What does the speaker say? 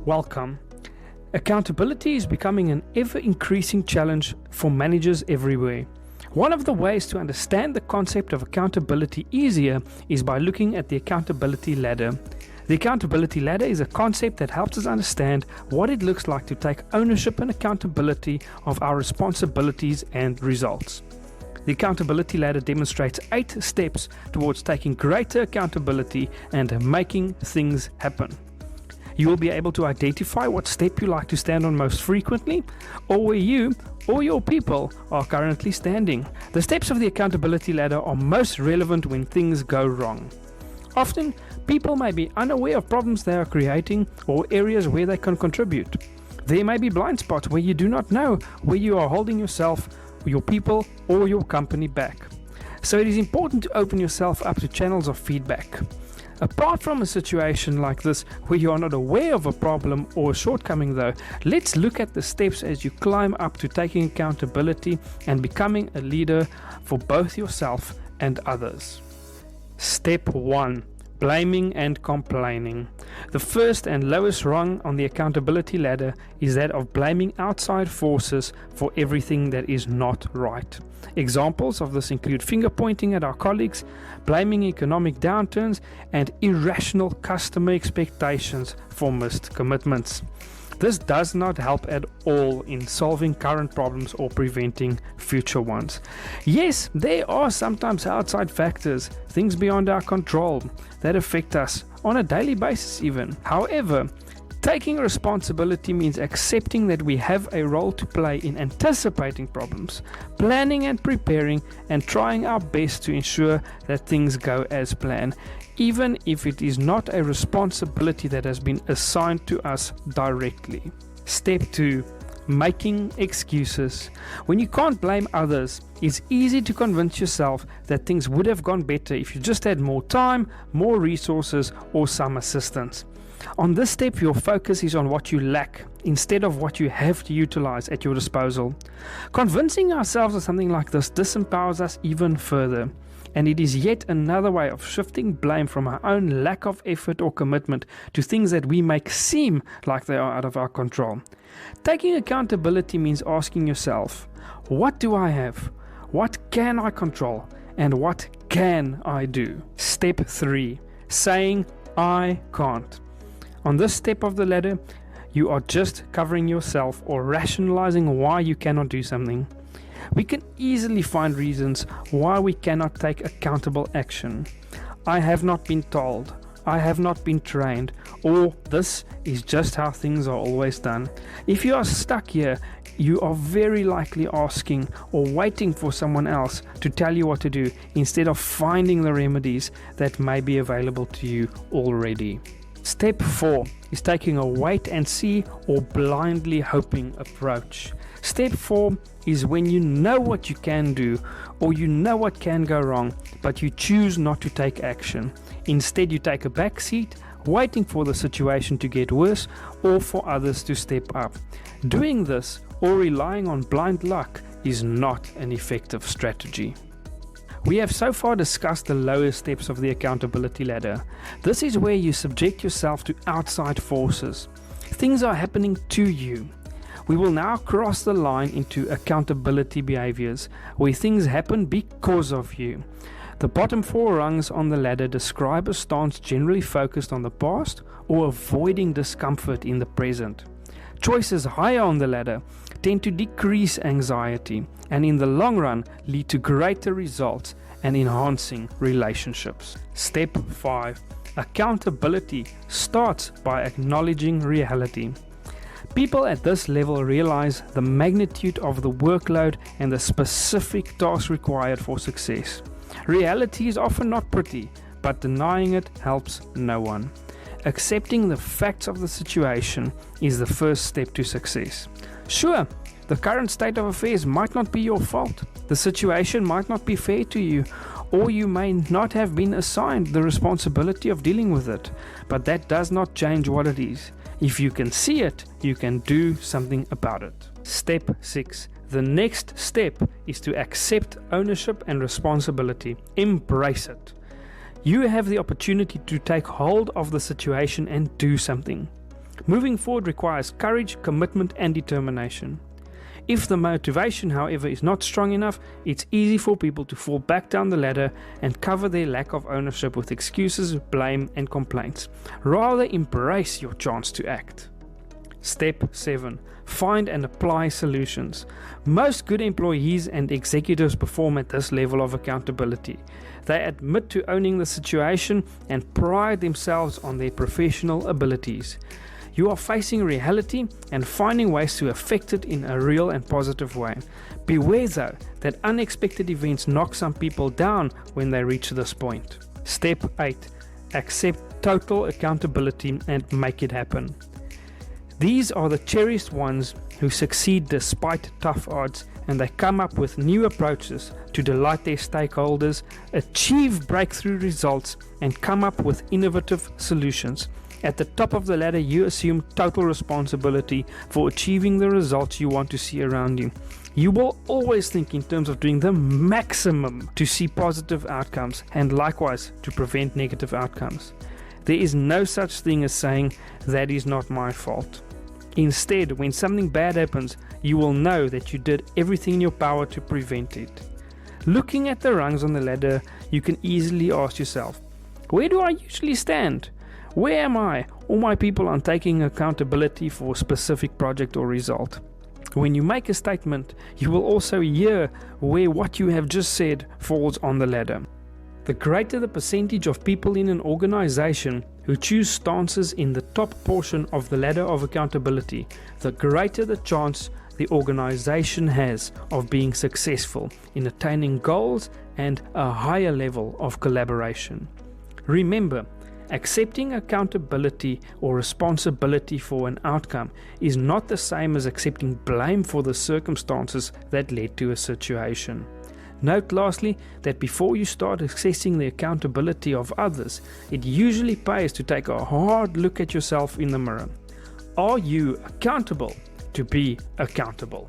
Welcome. Accountability is becoming an ever-increasing challenge for managers everywhere. One of the ways to understand the concept of accountability easier is by looking at the accountability ladder. The accountability ladder is a concept that helps us understand what it looks like to take ownership and accountability of our responsibilities and results. The accountability ladder demonstrates 8 steps towards taking greater accountability and making things happen. You will be able to identify what step you like to stand on most frequently, or where you or your people are currently standing. The steps of the accountability ladder are most relevant when things go wrong. Often, people may be unaware of problems they are creating or areas where they can contribute. There may be blind spots where you do not know where you are holding yourself, your people, or your company back. So it is important to open yourself up to channels of feedback. Apart from a situation like this where you are not aware of a problem or a shortcoming though, let's look at the steps as you climb up to taking accountability and becoming a leader for both yourself and others. Step 1. Blaming and complaining. The first and lowest rung on the accountability ladder is that of blaming outside forces for everything that is not right. Examples of this include finger pointing at our colleagues, blaming economic downturns, and irrational customer expectations for missed commitments. This does not help at all in solving current problems or preventing future ones. Yes, there are sometimes outside factors, things beyond our control, that affect us on a daily basis even. However, taking responsibility means accepting that we have a role to play in anticipating problems, planning and preparing, and trying our best to ensure that things go as planned, even if it is not a responsibility that has been assigned to us directly. Step 2. Making excuses. When you can't blame others, it's easy to convince yourself that things would have gone better if you just had more time, more resources, or some assistance. On this step, your focus is on what you lack instead of what you have to utilize at your disposal. Convincing ourselves of something like this disempowers us even further, and it is yet another way of shifting blame from our own lack of effort or commitment to things that we make seem like they are out of our control. Taking accountability means asking yourself, what do I have? What can I control? And what can I do? Step 3. Saying, I can't. On this step of the ladder, you are just covering yourself or rationalizing why you cannot do something. We can easily find reasons why we cannot take accountable action. I have not been told, I have not been trained, or this is just how things are always done. If you are stuck here, you are very likely asking or waiting for someone else to tell you what to do instead of finding the remedies that may be available to you already. Step 4 is taking a wait and see or blindly hoping approach. Step 4 is when you know what you can do or you know what can go wrong, but you choose not to take action. Instead, you take a back seat, waiting for the situation to get worse or for others to step up. Doing this or relying on blind luck is not an effective strategy. We have so far discussed the lower steps of the accountability ladder. This is where you subject yourself to outside forces. Things are happening to you. We will now cross the line into accountability behaviors, where things happen because of you. The bottom 4 rungs on the ladder describe a stance generally focused on the past or avoiding discomfort in the present. Choices higher on the ladder tend to decrease anxiety and in the long run lead to greater results and enhancing relationships. Step 5. Accountability starts by acknowledging reality. People at this level realize the magnitude of the workload and the specific tasks required for success. Reality is often not pretty, but denying it helps no one. Accepting the facts of the situation is the first step to success. Sure, the current state of affairs might not be your fault. The situation might not be fair to you, or you may not have been assigned the responsibility of dealing with it, but that does not change what it is. If you can see it, you can do something about it. Step 6. The next step is to accept ownership and responsibility. Embrace it. You have the opportunity to take hold of the situation and do something. Moving forward requires courage, commitment, and determination. If the motivation, however, is not strong enough, it's easy for people to fall back down the ladder and cover their lack of ownership with excuses, blame, and complaints. Rather, embrace your chance to act. Step 7. Find and apply solutions. Most good employees and executives perform at this level of accountability. They admit to owning the situation and pride themselves on their professional abilities. You are facing reality and finding ways to affect it in a real and positive way. Beware though that unexpected events knock some people down when they reach this point. Step 8. Accept total accountability and make it happen. These are the cherished ones who succeed despite tough odds, and they come up with new approaches to delight their stakeholders, achieve breakthrough results, and come up with innovative solutions. At the top of the ladder, you assume total responsibility for achieving the results you want to see around you. You will always think in terms of doing the maximum to see positive outcomes and likewise to prevent negative outcomes. There is no such thing as saying, "That is not my fault." Instead, when something bad happens, you will know that you did everything in your power to prevent it. Looking at the rungs on the ladder, you can easily ask yourself, where do I usually stand? Where am I or my people on taking accountability for a specific project or result? When you make a statement, you will also hear where what you have just said falls on the ladder. The greater the percentage of people in an organization who choose stances in the top portion of the ladder of accountability, the greater the chance the organization has of being successful in attaining goals and a higher level of collaboration. Remember, accepting accountability or responsibility for an outcome is not the same as accepting blame for the circumstances that led to a situation. Note lastly that before you start assessing the accountability of others, it usually pays to take a hard look at yourself in the mirror. Are you accountable to be accountable?